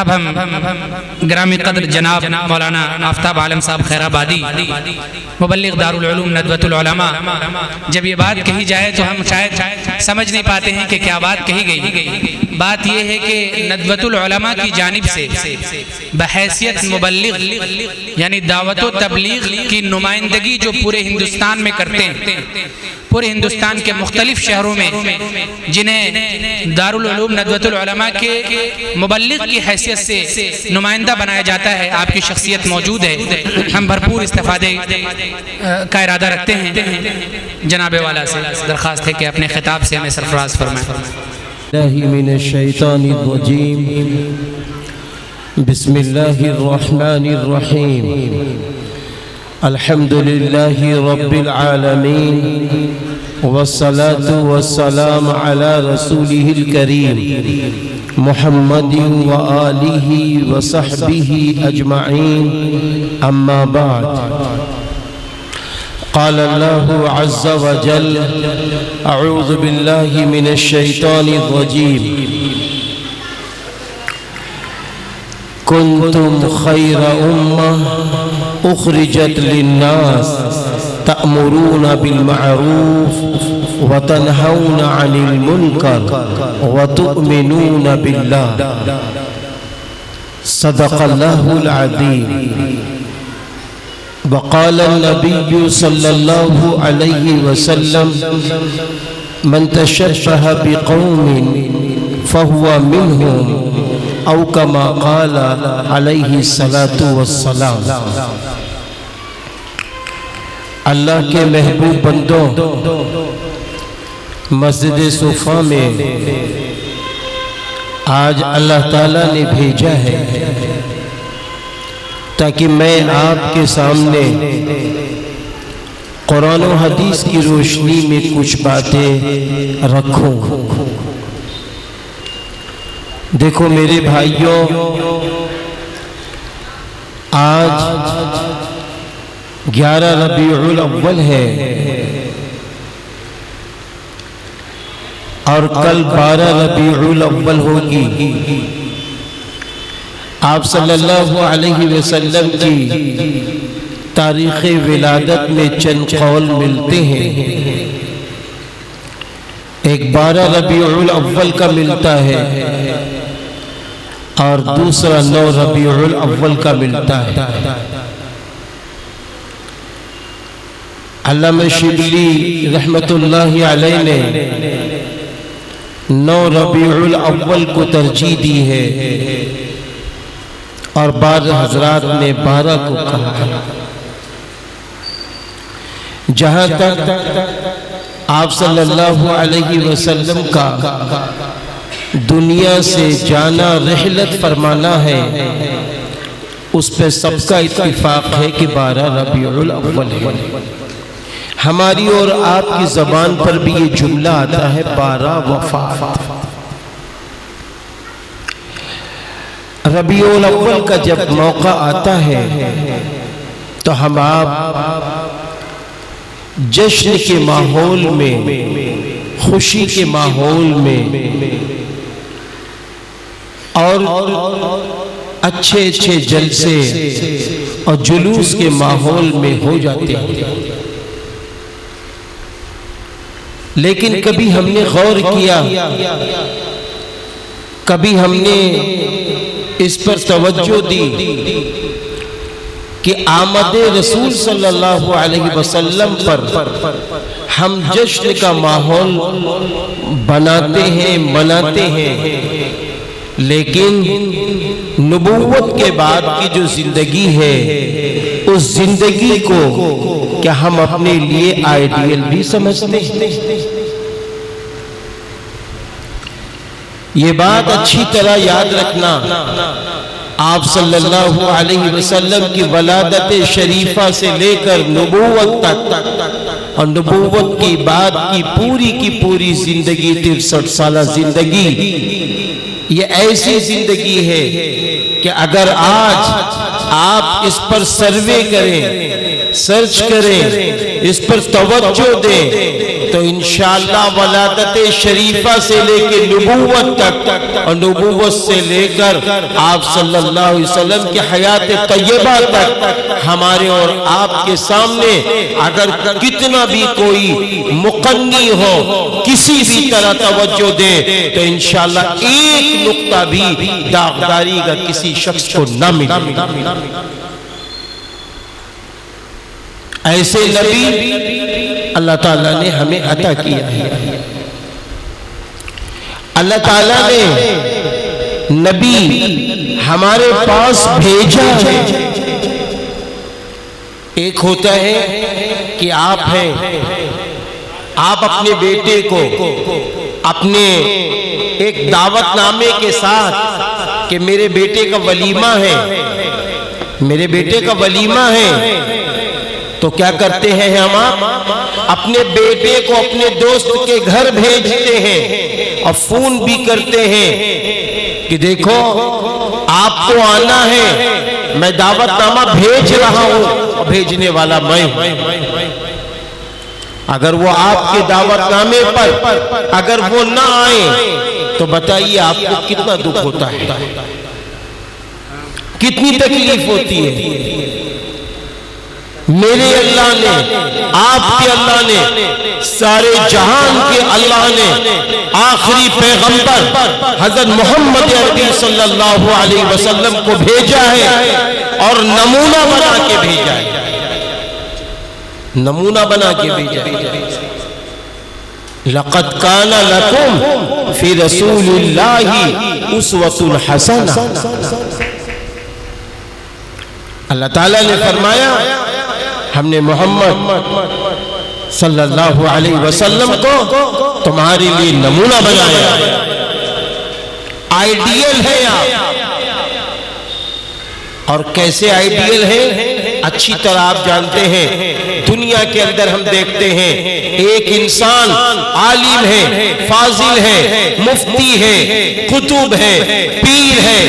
اب ہم گرامی قدر جناب مولانا آفتاب عالم صاحب خیر آبادی مبلغ دارالعلوم ندوۃ العلماء، جب یہ بات کہی جائے تو ہم شاید سمجھ نہیں پاتے ہیں کہ کیا بات کہی گئی۔ بات یہ ہے کہ ندوۃ العلماء کی جانب سے بحیثیت مبلغ یعنی دعوت و تبلیغ کی نمائندگی جو پورے ہندوستان میں کرتے ہیں، پورے ہندوستان کے مختلف شہروں میں جنہیں دارالعلوم ندوۃ العلماء کے مبلغ کی حیثیت سے نمائندہ بنایا جاتا ہے، آپ کی شخصیت موجود ہے، ہم بھرپور استفادے کا ارادہ رکھتے ہیں۔ جناب والا سے درخواست ہے کہ اپنے خطاب سے ہمیں سرفراز فرمائیں۔ من الشیطان الرجیم، بسم اللہ الرحمن الرحیم، الحمد للہ رب العالمین، والصلاة والسلام على رسوله الكريم محمد وآلہ وصحبہ اجمعین، اما بعد، قال اللہ عز وجل، اعوذ باللہ من الشیطان الرجیم، کنتم خیر امہ اخرجت للناس تأمرون بالمعروف وتنہون عن المنکر وتؤمنون باللہ، صدق اللہ العظیم۔ وقال النبی صلی اللہ علیہ وسلم، من تشبہ بقوم فہو منہم، او کما قال علیہ الصلاة والسلام۔ اللہ کے محبوب بندوں، مسجد صفا میں آج اللہ تعالیٰ نے بھیجا ہے تاکہ میں آپ کے سامنے قرآن و حدیث کی روشنی میں کچھ باتیں رکھوں۔ دیکھو میرے بھائیوں، آج 11 ربیع الاول ہے اور کل 12 ربیع الاول ہوگی۔ آپ صلی اللہ علیہ وسلم کی تاریخ ولادت میں چند قول ملتے ہیں، ایک 12 ربیع الاول کا ملتا ہے اور دوسرا 9 ربیع الاول کا ملتا ہے۔ علامہ شبلی رحمت اللہ علیہ نے 9 ربیع الاول کو ترجیح دی ہے اور بعض حضرات نے 12 کو کہا ہے۔ جہاں تک آپ صلی اللہ علیہ وسلم کا دنیا سے جانا رحلت فرمانا ہے، اس پہ سب کا اتفاق ہے کہ 12 ربیع الاول ہے۔ ہماری اور آپ کی زبان پر بھی یہ جملہ آتا ہے 12 وفات۔ ربیع الاول کا جب موقع آتا ہے تو ہم آپ جشن کے ماحول میں، خوشی کے ماحول میں اور اچھے اچھے جلسے اور جلوس کے ماحول میں ہو جاتے ہیں۔ لیکن کبھی ہم نے غور کیا، کبھی ہم نے اس پر توجہ دی کہ آمد رسول صلی اللہ علیہ وسلم پر ہم جشن کا ماحول بناتے ہیں، مناتے ہیں، لیکن نبوت کے بعد کی جو زندگی ہے اس زندگی کو کیا ہم اپنے لیے آئیڈیل بھی سمجھتے ہیں؟ یہ بات اچھی طرح یاد رکھنا، آپ صلی اللہ علیہ وسلم کی ولادت شریفہ سے لے کر نبوت تک اور نبوت کی بعد کی پوری زندگی 63 سالہ زندگی، یہ ایسی زندگی ہے کہ اگر آج آپ اس پر سروے کریں، سرچ کریں، اس پر توجہ دیں تو انشاءاللہ ولادت شریفہ سے لے کے نبوت تک اور نبوت سے لے کر آپ صلی اللہ علیہ وسلم کی حیات طیبہ تک ہمارے اور آپ کے سامنے اگر کتنا بھی کوئی مقنی ہو کسی بھی طرح توجہ دے تو انشاءاللہ ایک نقطہ بھی داغداری کا کسی شخص کو نہ ملے. ایسے نبی اللہ تعالیٰ نے ہمیں عطا کیا ہے. اللہ تعالیٰ نے نبی ہمارے پاس بھیجا ہے. ایک ہوتا ہے کہ آپ ہیں، آپ اپنے بیٹے کو اپنے ایک دعوت نامے کے ساتھ کہ میرے بیٹے کا ولیمہ ہے، میرے بیٹے کا ولیمہ ہے، تو کیا کرتے ہیں ہم؟ اپنے بیٹے کو اپنے دوست کے گھر بھیجتے ہیں اور فون بھی کرتے ہیں کہ دیکھو آپ کو آنا ہے، میں دعوت نامہ بھیج رہا ہوں اور بھیجنے والا میں ہوں. اگر وہ آپ کے دعوت نامے پر اگر وہ نہ آئیں تو بتائیے آپ کو کتنا دکھ ہوتا ہے، کتنی تکلیف ہوتی ہے. میرے اللہ نے، آپ کے اللہ نے، سارے جہان کے اللہ نے آخری پیغمبر حضرت محمد عربی صلی اللہ علیہ وسلم کو بھیجا ہے اور نمونہ بنا کے بھیجا ہے، نمونہ بنا کے بھیجا ہے. لَقَدْ كَانَ لَكُمْ فِي رَسُولِ اللَّهِ أُسْوَةٌ حَسَنَةٌ. اللہ تعالیٰ نے فرمایا ہم نے محمد صلی اللہ علیہ وسلم کو تمہارے لیے نمونہ بنایا، آئیڈیل ہے آپ. اور کیسے آئیڈیل ہے اچھی طرح آپ جانتے ہیں. دنیا کے اندر ہم دیکھتے ہیں ایک انسان عالم ہے، فاضل ہے، مفتی ہے، قطب ہے، پیر ہے،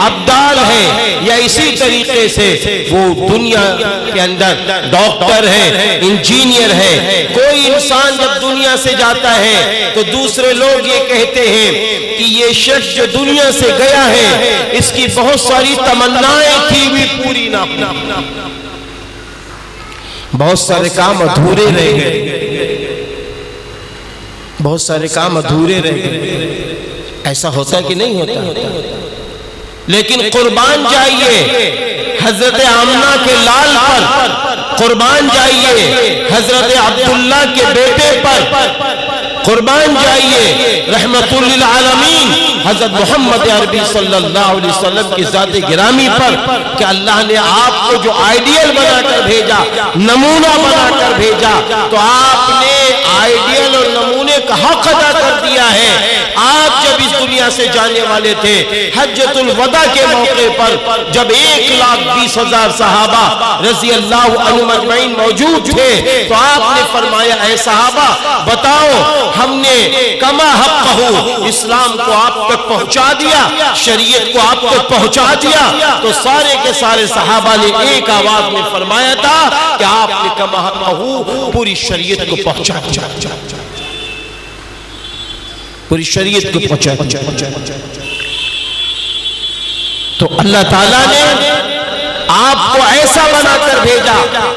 ابدال ہے، یا اسی طریقے سے وہ دنیا کے اندر ڈاکٹر ہے، انجینئر ہے. کوئی انسان جب دنیا سے جاتا ہے تو دوسرے لوگ یہ کہتے ہیں کہ یہ شخص جو دنیا سے گیا ہے اس کی بہت ساری تمنائیں تھی بھی پوری نہ ہوئی، بہت سارے کام ادھورے رہ گئے، بہت سارے کام ادھورے رہ گئے. ایسا ہوتا کہ نہیں ہوتا؟ لیکن قربان جائیے حضرت آمنہ کے لال پر، قربان جائیے حضرت عبداللہ کے بیٹے پر، قربان جائیے رحمت للعالمین حضرت محمد عربی صلی اللہ علیہ وسلم کی ذات گرامی پر کہ اللہ نے آپ کو جو آئیڈیل بنا کر بھیجا، نمونہ بنا کر بھیجا، تو آپ نے آئیڈیل اور نمونے کا حق ادا کر دیا ہے. آپ جب اس دنیا سے جانے والے تھے حجۃ الوداع کے موقع پر جب 1,20,000 صحابہ رضی اللہ عنہم اجمعین موجود تھے تو آپ نے فرمایا اے صحابہ بتاؤ ہم نے کما حقہ اسلام کو آپ تک پہنچا دیا، شریعت کو آپ تک پہنچا دیا. تو سارے کے سارے صحابہ نے ایک آواز میں فرمایا تھا کہ آپ نے کما حقہ پوری شریعت کو پہنچا دیا، پوری شریعت کو پہنچا دیا. تو اللہ تعالیٰ نے آپ کو ایسا بنا کر بھیجا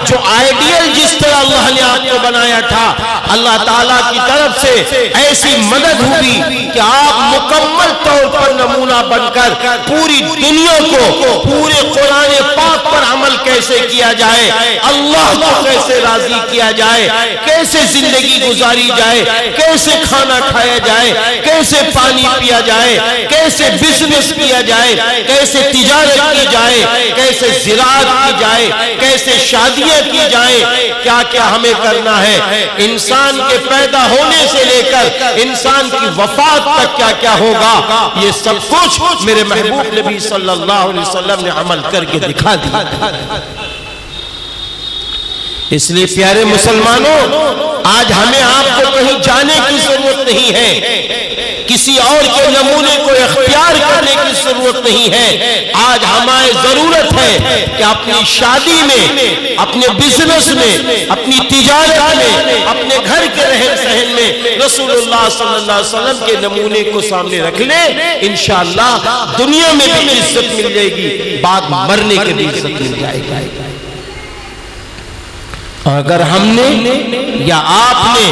جو آئیڈیل جس طرح اللہ نے آپ کو بنایا تھا، اللہ تعالیٰ کی طرف سے ایسی مدد ہوئی کہ آپ مکمل طور پر نمونہ بن کر پوری دنیا کو پورے قرآن پاک پر عمل کیسے کیا جائے، اللہ کو کیسے راضی کیا جائے، کیسے زندگی گزاری جائے، کیسے کھانا کھایا جائے، کیسے پانی پیا جائے، کیسے بزنس کیا جائے، کیسے تجارت کی جائے، کیسے زراعت کی جائے، کیسے شادیاں کی جائیں، کیا کیا ہمیں کرنا ہے. انسان کے پیدا ہونے سے لے کر انسان کی وفات تک کیا کیا ہوگا، یہ سب کچھ میرے محبوب نبی صلی اللہ علیہ وسلم نے عمل کر کے دکھا دیا. اس لیے پیارے مسلمانوں آج ہمیں آپ کو کہیں جانے کی ضرورت نہیں ہے. کسی اور کے نمونے کو اختیار کرنے کی ضرورت نہیں ہے۔ آج ہمیں ضرورت ہے کہ اپنی شادی میں، اپنے بزنس میں، اپنی تجارت میں، اپنے گھر کے رہن سہن میں رسول اللہ صلی اللہ علیہ وسلم کے نمونے کو سامنے رکھ لیں، انشاءاللہ دنیا میں بھی عزت مل جائے گی، بعد مرنے کے بھی عزت مل جائے گی۔ اور اگر ہم نے یا آپ نے،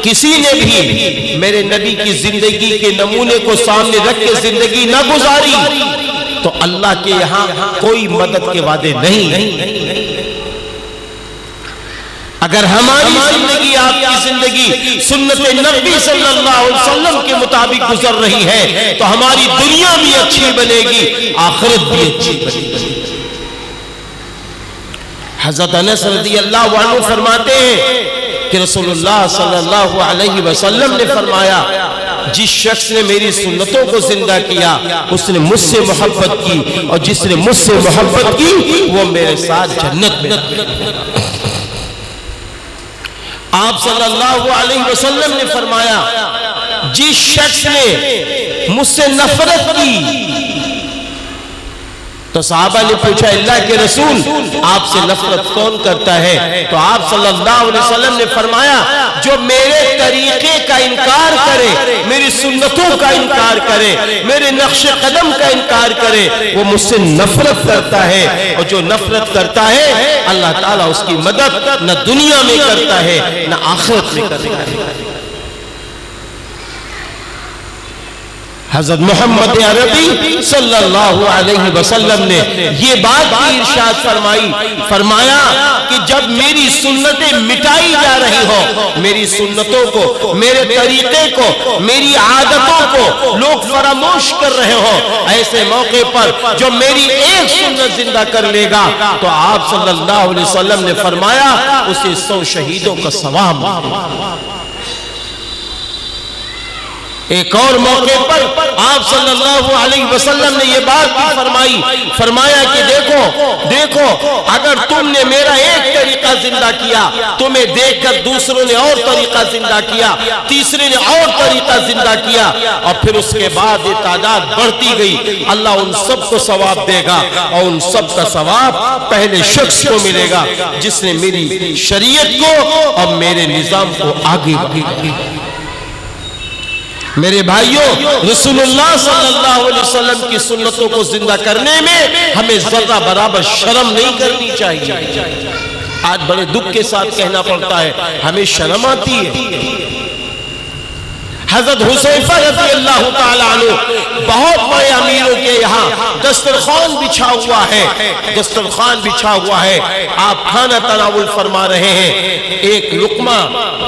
کسی نے بھی میرے نبی کی زندگی کے نمونے کو سامنے رکھ کے زندگی نہ گزاری تو اللہ کے یہاں کوئی مدد کے وعدے نہیں۔ اگر ہماری زندگی، آپ کی زندگی سنت نبی صلی اللہ علیہ وسلم کے مطابق گزر رہی ہے تو ہماری دنیا بھی اچھی بنے گی، آخرت بھی اچھی بنے گی۔ حضرت انس رضی اللہ عنہ فرماتے ہیں کہ رسول اللہ صلی اللہ علیہ وسلم نے فرمایا، جس شخص نے میری سنتوں کو زندہ کیا اس نے مجھ سے محبت کی، اور جس نے مجھ سے محبت کی وہ میرے ساتھ جنت میں۔ آپ صلی اللہ علیہ وسلم نے فرمایا، جس شخص نے مجھ سے نفرت کی، تو صحابہ نے پوچھا اللہ کے رسول آپ سے نفرت کون کرتا ہے؟ تو آپ صلی اللہ علیہ وسلم نے فرمایا، جو میرے طریقے کا انکار کرے، میری سنتوں کا انکار کرے، میرے نقش قدم کا انکار کرے، وہ مجھ سے نفرت کرتا ہے۔ اور جو نفرت کرتا ہے اللہ تعالیٰ اس کی مدد نہ دنیا میں کرتا ہے نہ آخرت میں کرتا ہے۔ حضرت محمد عربی صلی اللہ علیہ وسلم نے یہ بات بھی ارشاد فرمائی، فرمایا کہ جب میری سنتیں مٹائی جا رہی ہو، میری سنتوں کو، میرے طریقے کو، میری عادتوں کو لوگ فراموش کر رہے ہو، ایسے موقع پر جو میری ایک سنت زندہ کر لے گا تو آپ صلی اللہ علیہ وسلم نے فرمایا اسے 100 شہیدوں کا ثواب۔ ایک اور موقع پر آپ صلی اللہ علیہ وسلم نے یہ بات بھی فرمائی، فرمایا کہ دیکھو اگر تم نے میرا ایک طریقہ زندہ کیا، تمہیں دیکھ کر دوسروں نے اور طریقہ زندہ کیا، تیسرے نے اور طریقہ زندہ کیا، اور پھر اس کے بعد یہ تعداد بڑھتی گئی، اللہ ان سب کو ثواب دے گا، اور ان سب کا ثواب پہلے شخص کو ملے گا جس نے میری شریعت کو اور میرے نظام کو آگے بڑھایا۔ میرے بھائیوں، رسول اللہ صلی اللہ علیہ وسلم کی سنتوں کو زندہ کرنے میں ہمیں ذرہ برابر شرم نہیں کرنی چاہیے۔ آج بڑے دکھ کے ساتھ کہنا پڑتا ہے، ہمیں شرم آتی ہے۔ حضرت حذیفہ رضی اللہ تعالیٰ عنہ بہت بڑے امیروں کے یہاں دسترخوان بچھا ہوا ہے، دسترخوان بچھا ہوا ہے، آپ کھانا تناول فرما رہے ہیں، ایک لقمہ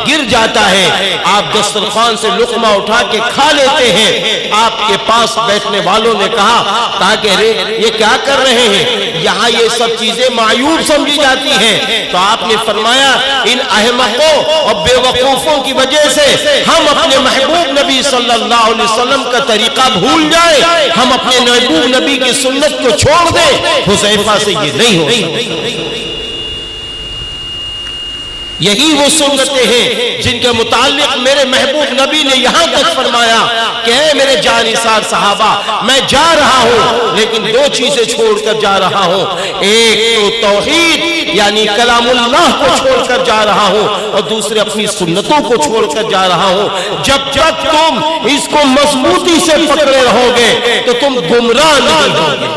گر جاتا ہے، آپ دسترخوان سے لقمہ اٹھا کے کھا لیتے ہیں۔ آپ کے پاس بیٹھنے والوں نے کہا کہ یہ کیا کر رہے ہیں، یہاں یہ سب چیزیں معیوب سمجھی جاتی ہیں۔ تو آپ نے فرمایا ان احمقوں اور بے وقوفوں کی وجہ سے ہم اپنے محبوب نبی صلی اللہ علیہ وسلم کا طریقہ بھول جائے، ہم اپنے محبوب نبی کی سنت کو چھوڑ دیں۔ حذیفہ سے یہ نہیں ہو، یہی وہ سنتیں ہیں جن کے متعلق میرے محبوب نبی نے یہاں تک فرمایا کہ اے میرے جانثار صحابہ، میں جا رہا ہوں لیکن دو چیزیں چھوڑ کر جا رہا ہوں، ایک تو توحید یعنی کلام اللہ کو چھوڑ کر جا رہا ہوں، اور دوسرے اپنی سنتوں کو چھوڑ کر جا رہا ہوں۔ جب تک تم اس کو مضبوطی سے پکڑے رہو گے تو تم گمراہ نہیں ہوگے،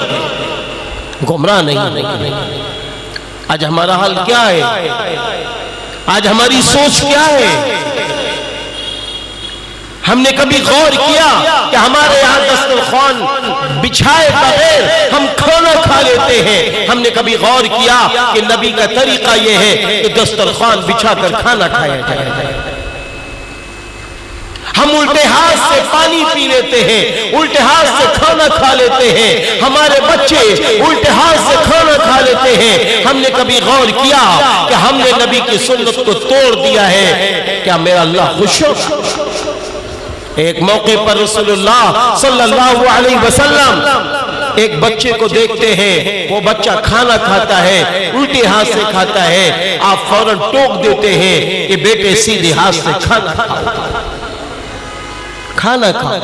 گمراہ نہیں۔ آج ہمارا حال کیا ہے؟ آج ہماری سوچ کیا ہے؟ ہم نے کبھی غور کیا کہ ہمارے یہاں دسترخوان بچھائے بغیر ہم کھانا کھا لیتے ہیں؟ ہم نے کبھی غور کیا کہ نبی کا طریقہ یہ ہے کہ دسترخوان بچھا کر کھانا کھایا جائے؟ ہم الٹے ہاتھ سے پانی پی لیتے ہیں، الٹے ہاتھ سے کھانا کھا لیتے ہیں، ہمارے بچے الٹے ہاتھ سے کھانا کھا لیتے ہیں۔ ہم نے کبھی غور کیا کہ ہم نے نبی کی سنت کو توڑ دیا ہے؟ کیا میرا اللہ خوش ہو؟ ایک موقع پر رسول اللہ صلی اللہ علیہ وسلم ایک بچے کو دیکھتے ہیں، وہ بچہ کھانا کھاتا ہے، الٹے ہاتھ سے کھاتا ہے، آپ فوراً ٹوک دیتے ہیں کہ بیٹے سیدھے ہاتھ سے کھانا کھاؤ۔ کھانا کھا۔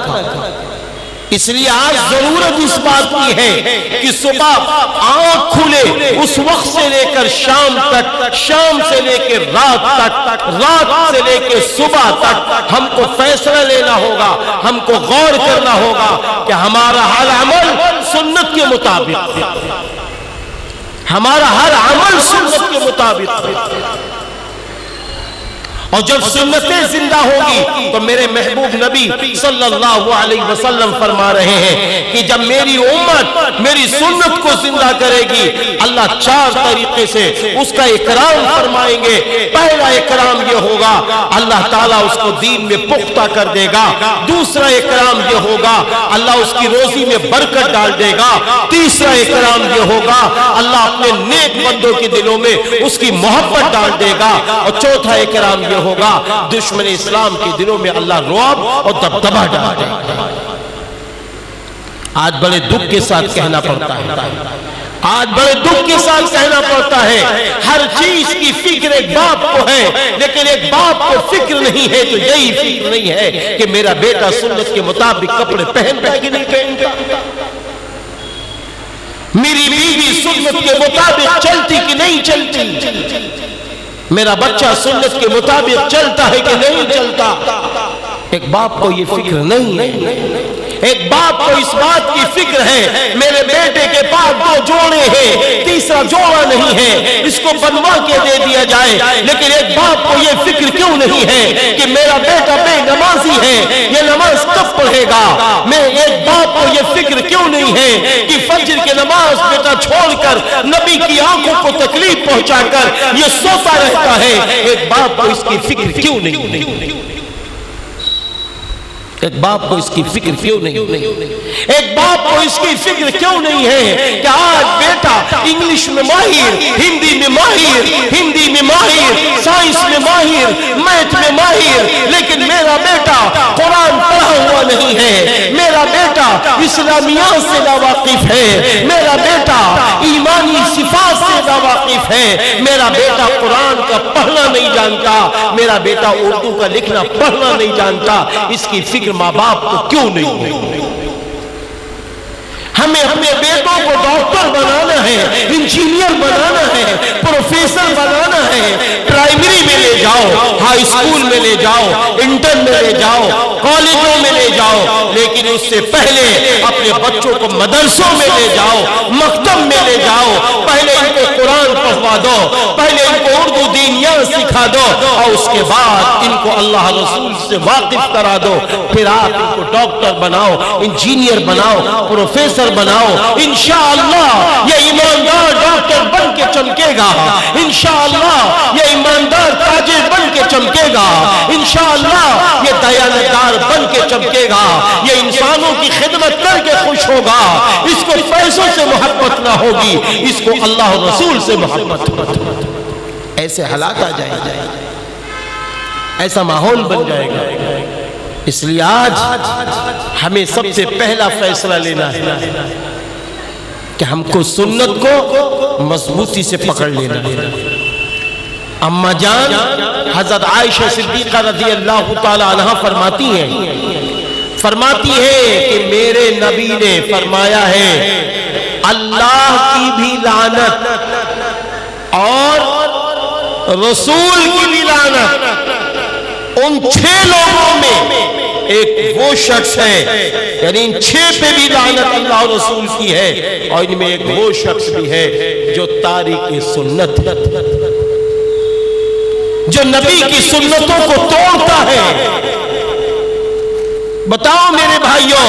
اس لیے آج ضرورت اس بات کی ہے کہ صبح آنکھ کھلے اس وقت سے لے کر شام تک، شام سے لے کے رات تک، رات سے لے کے صبح تک ہم کو فیصلہ لینا ہوگا، ہم کو غور کرنا ہوگا کہ ہمارا ہر عمل سنت کے مطابق، ہمارا ہر عمل سنت کے مطابق۔ اور جب سنتیں زندہ ہوگی تو میرے محبوب نبی صلی اللہ علیہ وسلم فرما رہے ہیں کہ جب میری امت میری سنت کو زندہ کرے گی، اللہ 4 طریقے سے اس کا اکرام فرمائیں گے۔ پہلا اکرام یہ ہوگا، اللہ تعالیٰ اس کو دین میں پختہ کر دے گا۔ دوسرا اکرام یہ ہوگا، اللہ اس کی روزی میں برکت ڈال دے گا۔ تیسرا اکرام یہ ہوگا، اللہ اپنے نیک بندوں کے دلوں میں اس کی محبت ڈال دے گا۔ اور چوتھا اکرام یہ ہوگا، دشمن اسلام کے دلوں میں اللہ رعب اور دبدبہ ڈال دے گا۔ آج بڑے دکھ کے ساتھ کہنا پڑتا ہے، آج بڑے دکھ کے ساتھ کہنا پڑتا ہے، ہر چیز کی فکر ایک باپ کو ہے، لیکن ایک باپ کو فکر نہیں ہے تو یہی فکر نہیں ہے کہ میرا بیٹا سنت کے مطابق کپڑے پہنتا ہے کہ نہیں پہنتا، میری بیوی سنت کے مطابق چلتی کہ نہیں چلتی، میرا بچہ سنت کے مطابق چلتا ہے کہ نہیں چلتا۔ ایک باپ کو یہ فکر نہیں ہے، ایک باپ کو اس بات کی فکر ہے میرے بیٹے کے پاس 2 جوڑے ہیں، تیسرا جوڑا نہیں ہے، اس کو بنوا کے دے دیا جائے۔ لیکن ایک باپ کو یہ فکر کیوں نہیں ہے کہ میرا بیٹا بے نمازی ہے، یہ نماز کب پڑھے گا؟ میں ایک باپ کو یہ فکر کیوں نہیں ہے کہ فجر کی نماز بیٹا چھوڑ کر نبی کی آنکھوں کو تکلیف پہنچا کر یہ سوتا رہتا ہے؟ ایک باپ کو اس کی فکر کیوں نہیں؟ ایک باپ کو اس کی فکر کیوں نہیں؟ ایک باپ کو اس کی فکر کیوں نہیں ہے کہ آج بیٹا انگلش میں ماہر، ہندی میں ماہر، ہندی میں ماہر، سائنس میں ماہر، میتھ میں ماہر، لیکن میرا بیٹا قرآن پڑھا ہوا نہیں ہے، میرا بیٹا اسلامیات سے ناواقف ہے، میرا بیٹا ایمانی صفات سے ناواقف ہے، میرا بیٹا قرآن کا پڑھنا نہیں جانتا، میرا بیٹا اردو کا لکھنا پڑھنا نہیں جانتا۔ اس کی فکر ماں باپ کو کیوں نہیں؟ ہمیں اپنے بیٹوں کو ڈاکٹر بنانا ہے، انجینئر بنانا ہے، پروفیسر بنانا ہے۔ پرائمری میں لے جاؤ، ہائی اسکول میں لے جاؤ، انٹر میں لے جاؤ، کالجوں میں لے جاؤ، لیکن اس سے پہلے اپنے بچوں کو مدرسوں میں لے جاؤ، مکتب میں لے جاؤ۔ پہلے ان کو قرآن پڑھوا دو، پہلے ان کو اردو دینیات سکھا دو، اور اس کے بعد ان کو اللہ رسول سے واقف کرا دو۔ پھر آپ ان کو ڈاکٹر بناؤ، انجینئر بناؤ، پروفیسر بناؤ۔ انشاءاللہ یہ ایماندار ڈاکٹر بن کے چمکے گا، انشاءاللہ یہ ایماندار تاجر بن کے چمکے گا، انشاءاللہ یہ دیانتدار بن کے چمکے گا، یہ انسانوں کی خدمت کر کے خوش ہوگا۔ اس کو پیسوں سے محبت نہ ہوگی، اس کو اللہ رسول سے محبت ہوگی۔ ایسے حالات آ جائیں گے، ایسا ماحول بن جائے گا۔ اس لیے آج ہمیں سب سے پہلا فیصلہ لینا ہے کہ ہم کو سنت کو مضبوطی سے پکڑ لینا ہے۔ اما جان حضرت عائشہ صدیقہ رضی اللہ تعالی عنہ فرماتی ہے کہ میرے نبی نے فرمایا ہے اللہ کی بھی لعنت اور رسول کی بھی لعنت ان 6 لوگوں میں ایک وہ شخص ہے، یعنی ان 6 پہ بھی لعنت اللہ اور رسول کی ہے، اور ان میں ایک وہ شخص بھی ہے جو تارک سنت ہے، جو نبی کی سنتوں کو توڑتا ہے۔ بتاؤ میرے بھائیوں،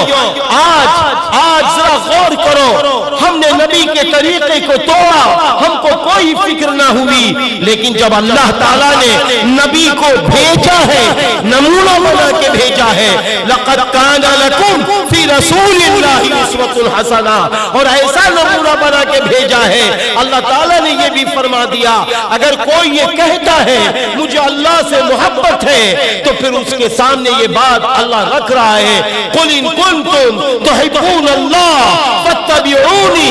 آج ذرا غور کرو، ہم نے نبی کے طریقے کو توڑا، ہم کو کوئی فکر نہ ہوئی، لیکن جب اللہ تعالیٰ نے نبی کو بھیجا ہے، نمونہ بنا کے بھیجا ہے، لَقَدْ كَانَ لَكُمْ فِي رَسُولِ اللَّهِ أُسْوَةٌ حَسَنَةٌ، اور ایسا نمونہ بنا کے بھیجا ہے۔ اللہ تعالیٰ نے یہ بھی فرما دیا اگر کوئی یہ کہتا ہے مجھے اللہ سے محبت ہے، تو پھر اس کے سامنے یہ بات اللہ رکھ رہا ہے، قُلْ إِن كُنتُمْ تُحِبُّونَ اللَّهَ فَاتَّبِعُونِي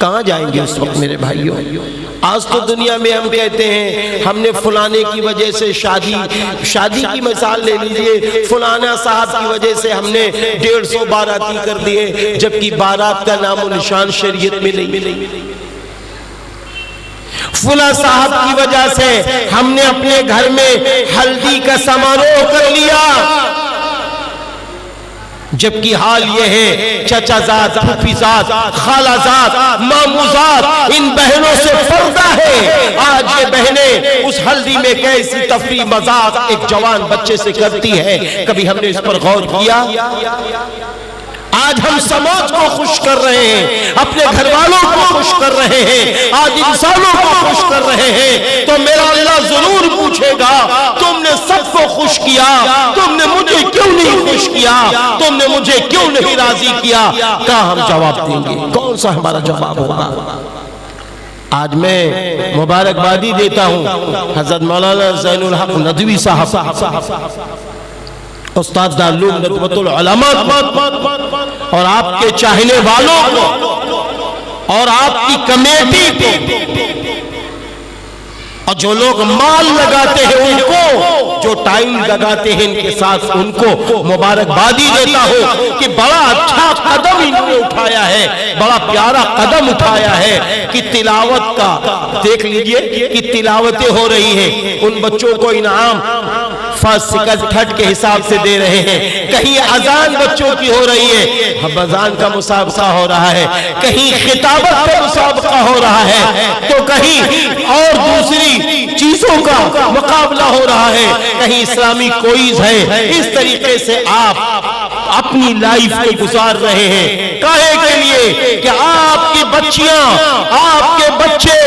کہاں جائیں گے اس وقت میرے بھائیوں؟ آج تو دنیا میں ہم کہتے ہیں ہم نے فلانے کی وجہ سے شادی کی مثال لے لیجئے، فلانا صاحب کی وجہ سے ہم نے 150 باراتی کر دیے، جبکہ بارات کا نام و نشان شریعت میں نہیں۔ فلاں صاحب کی وجہ سے ہم نے اپنے گھر میں ہلدی کا سماروہ کر لیا، جبکہ حال یہ ہے چچا زاد، پھوپھی زاد، خالہ زاد، مامو زاد، ان بہنوں سے پردہ ہے۔ آج یہ بہنیں اس ہلدی میں کیسی تفریح مذاق ایک جوان بچے سے کرتی ہے، کبھی ہم نے اس پر غور کیا؟ آج ہم سماج کو خوش کر رہے ہیں، اپنے گھر والوں کو خوش کر رہے ہیں، آج انسانوں کو خوش کر رہے ہیں، تو میرا اللہ ضرور پوچھے گا تم نے سب کو خوش کیا، تم نے مجھے کیوں نہیں خوش کیا، تم نے مجھے کیوں نہیں راضی کیا؟ کہاں ہم جواب دیں گے؟ کون سا ہمارا جواب ہوگا؟ آج میں مبارکبادی دیتا ہوں حضرت مولانا زین الحق ندوی صاحب، استاد دارالعلوم ندوۃ العلماء اور آپ کے چاہنے والوں کو اور آپ کی کمیٹی کو، اور جو لوگ مال لگاتے ہیں ان کو، جو ٹائم لگاتے ہیں ان کے ساتھ، ان کو مبارکبادی دیتا ہوں کہ بڑا اچھا قدم انہوں نے اٹھایا ہے، بڑا پیارا قدم اٹھایا ہے کہ تلاوت کا دیکھ لیجئے کہ تلاوتیں ہو رہی ہیں، ان بچوں کو انعام فرسٹ سیکنڈ تھرڈ کے حساب سے دے رہے ہیں، کہیں اذان بچوں کی ہو رہی ہے، اذان کا مسابقہ ہو رہا ہے، کہیں خطابت کا مسابقہ ہو رہا ہے، تو کہیں اور دوسری چیزوں کا مقابلہ ہو رہا ہے، کہیں اسلامی کوئز ہے۔ اس طریقے سے آپ اپنی لائف کو گزار رہے ہیں، کاہے کے لیے کہ آپ کی بچیاں، آپ کے بچے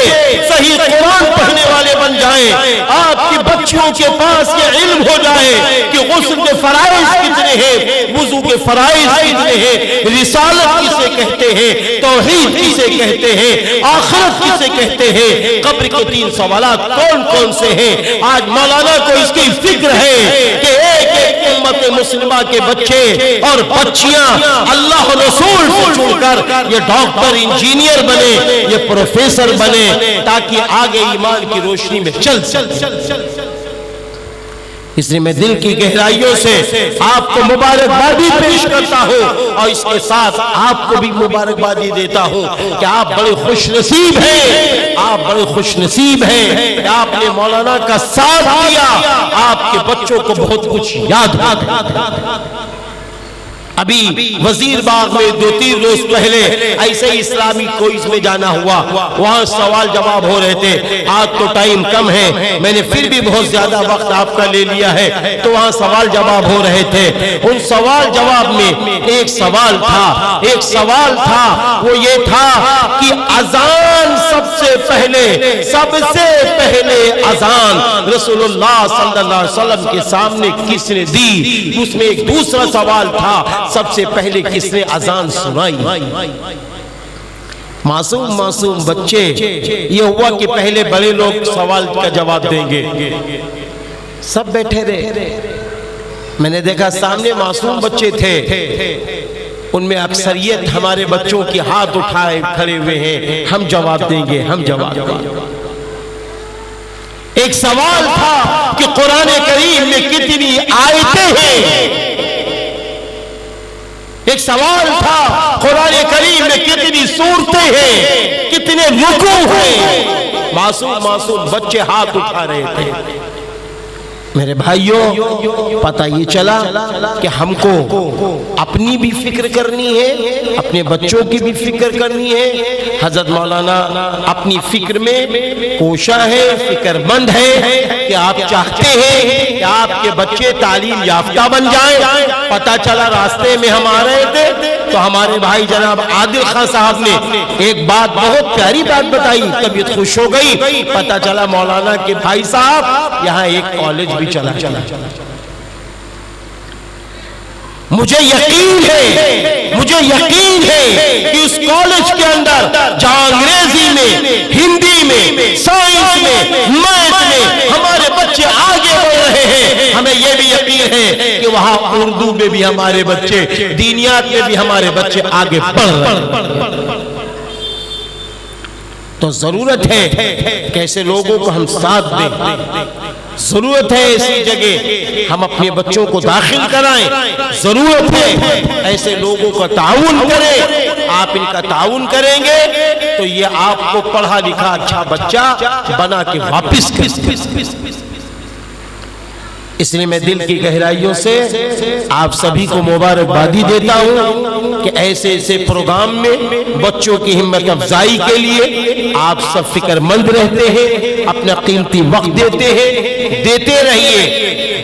صحیح قرآن پڑھنے والے بن جائیں، آپ کی بچیوں کے پاس یہ علم ہو جائے کہ غسل کے فرائض کتنے ہیں، وضو کے فرائض کتنے ہیں، رسالت کسے کہتے ہیں، توحید کسے کہتے ہیں، آخرت کسے کہتے ہیں، قبر کے 3 سوالات کون کون سے ہیں۔ آج مولانا کو اس کی فکر ہے کہ ایک ایک امت مسلمہ کے بچے اور بچیاں اللہ رسول سے جڑ کر یہ ڈاکٹر، انجینئر بنے، یہ پروفیسر بنے، تاکہ آگے ایمان کی روشنی میں چل سکے۔ اس لیے میں دل کی گہرائیوں سے آپ کو مبارکبادی پیش کرتا ہوں، اور اس کے ساتھ آپ کو بھی مبارکبادی دیتا ہوں کہ آپ بڑے خوش نصیب ہیں، آپ بڑے خوش نصیب ہیں کہ آپ نے مولانا کا ساتھ دیا، آپ کے بچوں کو بہت کچھ یاد ہے۔ ابھی وزیر باغ میں 2-3 روز پہلے ایسے ہی اسلامی کوئز میں جانا ہوا، وہاں سوال جواب ہو رہے تھے۔ آج تو ٹائم کم ہے، میں نے پھر بھی بہت زیادہ وقت آپ کا لے لیا ہے، تو وہاں سوال جواب ہو رہے تھے۔ ان سوال جواب میں ایک سوال تھا، وہ یہ تھا کہ اذان سب سے پہلے اذان رسول اللہ صلی اللہ علیہ وسلم کے سامنے کس نے دی؟ اس میں ایک دوسرا سوال تھا، سب سے پہلے کس نے اذان سنائی؟ معصوم بچے، یہ ہوا کہ پہلے بڑے لوگ سوال کا جواب دیں گے، سب بیٹھے رہے۔ میں نے دیکھا سامنے معصوم بچے تھے، ان میں اکثریت ہمارے بچوں کی ہاتھ اٹھائے کھڑے ہوئے ہیں، ہم جواب دیں گے، ہم جواب دیں گے۔ ایک سوال تھا کہ قرآن کریم میں کتنی آیتیں ہیں، ایک سوال تھا قرآن کریم میں کتنی سورتیں ہیں، کتنے رکوع ہیں۔ معصوم بچے ہاتھ اٹھا رہے تھے۔ میرے بھائیوں، پتہ یہ چلا کہ ہم کو اپنی بھی فکر کرنی ہے، اپنے بچوں کی بھی فکر کرنی ہے۔ حضرت مولانا اپنی فکر میں کوشاں ہے، فکر مند ہے کہ آپ چاہتے ہیں کہ آپ کے بچے تعلیم یافتہ بن جائیں۔ پتہ چلا راستے میں ہم آ رہے تھے تو ہمارے بھائی جناب عادل خان صاحب نے ایک بات، بہت پیاری بات بتائی، طبیعت خوش ہو گئی۔ پتہ چلا مولانا کے بھائی صاحب یہاں ایک کالج بھی چلا۔ مجھے یقین ہے کہ اس کالج کے اندر جہاں انگریزی میں، ہندی میں، سائنس میں، میتھ میں ہمارے بچے آگے بڑھ رہے ہیں، ہمیں یہ بھی یقین ہے کہ وہاں اردو میں بھی ہمارے بچے، دینیات میں بھی ہمارے بچے آگے بڑھ رہے ہیں۔ تو ضرورت ہے کہ ایسے لوگوں کو ہم ساتھ دیں، ضرورت ہے ایسی جگہ ہم اپنے بچوں کو داخل کرائیں، ضرورت ہے ایسے لوگوں کا تعاون کریں۔ آپ ان کا تعاون کریں گے تو یہ آپ کو پڑھا لکھا اچھا بچہ بنا کے واپس کریں۔ اس لیے میں دل کی گہرائیوں سے آپ سبھی کو مبارکبادی دیتا ہوں کہ ایسے ایسے پروگرام میں بچوں کی ہمت افزائی کے لیے آپ سب فکر مند رہتے ہیں، اپنا قیمتی وقت دیتے ہیں، دیتے رہیے۔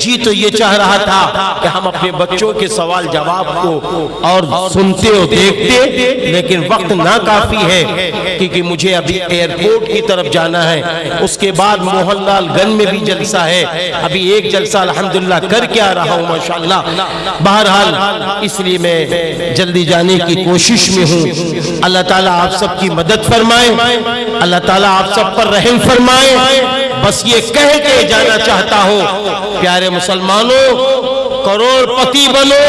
جی تو یہ چاہ رہا تھا کہ ہم اپنے بچوں کے سوال جواب کو اور سنتے اور دیکھتے، لیکن وقت ناکافی ہے کیونکہ مجھے ابھی ایئرپورٹ کی طرف جانا ہے، اس کے بعد موہن لال گنج میں بھی جلسہ ہے، ابھی ایک جلسہ الحمدللہ کر کے آ رہا ہوں ماشاءاللہ۔ بہرحال اس لیے میں جلدی جانے کی کوشش میں ہوں۔ اللہ تعالیٰ آپ سب کی مدد فرمائے، اللہ تعالیٰ آپ سب پر رحم فرمائے۔ بس یہ کہہ کے جانا چاہتا ہوں، پیارے مسلمانوں، کروڑ پتی بنو،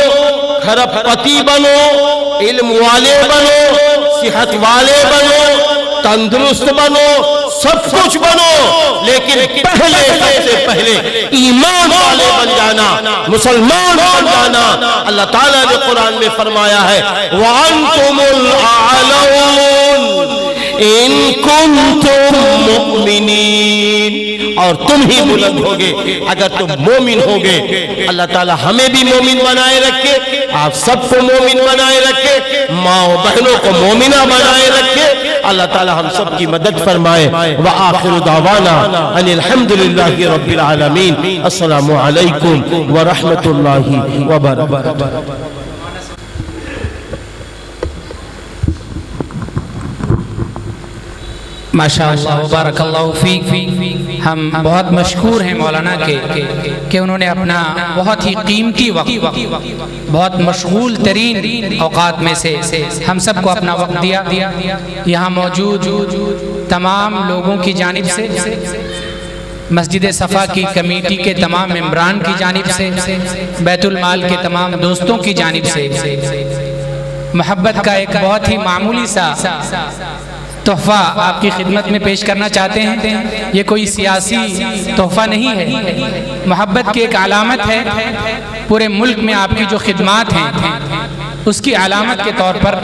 کھرب پتی بنو، علم والے بنو، صحت والے بنو، تندرست بنو، سب کچھ بنو، لیکن پہلے سب سے پہلے ایمان والے بن جانا، مسلمان بن جانا۔ اللہ تعالیٰ نے قرآن میں فرمایا ہے وَأَنْتُمُ الْأَعْلَوْنَ إِن كُنتُم مُؤْمِنِينَ، اور تم ہی بلند ہوگے اگر تم مومن ہوگے۔ اللہ تعالیٰ ہمیں بھی مومن بنائے رکھے، آپ سب کو مومن بنائے رکھے، ماں و بہنوں کو مومنہ بنائے رکھے۔ اللہ تعالیٰ ہم سب کی مدد فرمائے۔ وآخر دعوانا ان الحمدللہ رب العالمین۔ السلام علیکم ورحمۃ اللہ وبرکاتہ۔ ماشاءاللہ وبارک اللہ فیک۔ ہم بہت مشکور ہیں مولانا کے کہ انہوں نے اپنا بہت ہی قیمتی وقت، بہت مشغول ترین اوقات میں سے ہم سب کو اپنا وقت دیا۔ یہاں موجود تمام لوگوں کی جانب سے، مسجد صفا کی کمیٹی کے تمام ممبران کی جانب سے، بیت المال کے تمام دوستوں کی جانب سے محبت کا ایک بہت ہی معمولی سا تحفہ آپ کی خدمت میں پیش کرنا چاہتے ہیں۔ یہ کوئی سیاسی تحفہ نہیں ہے، محبت کی ایک علامت ہے۔ پورے ملک میں آپ کی جو خدمات ہیں اس کی علامت کے طور پر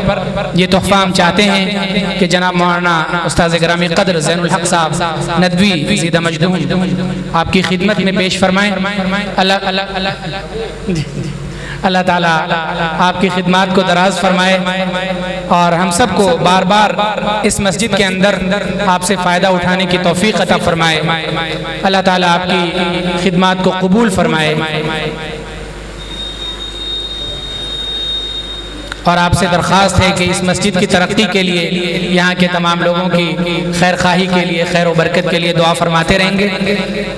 یہ تحفہ ہم چاہتے ہیں کہ جناب مولانا استاذ گرامی قدر زین الحق صاحب ندوی زیدہ مجدہم آپ کی خدمت میں پیش فرمائیں۔ اللہ تعالیٰ آپ کی خدمات کو دراز فرمائے اور ہم سب کو بار بار اس مسجد کے اندر آپ سے فائدہ اٹھانے کی توفیق عطا فرمائے۔ اللہ تعالیٰ آپ کی خدمات کو قبول فرمائے اور آپ سے درخواست ہے کہ اس مسجد کی ترقی کے لیے، یہاں کے تمام لوگوں کی خیر خواہی کے لیے، خیر و برکت کے لیے دعا فرماتے رہیں گے۔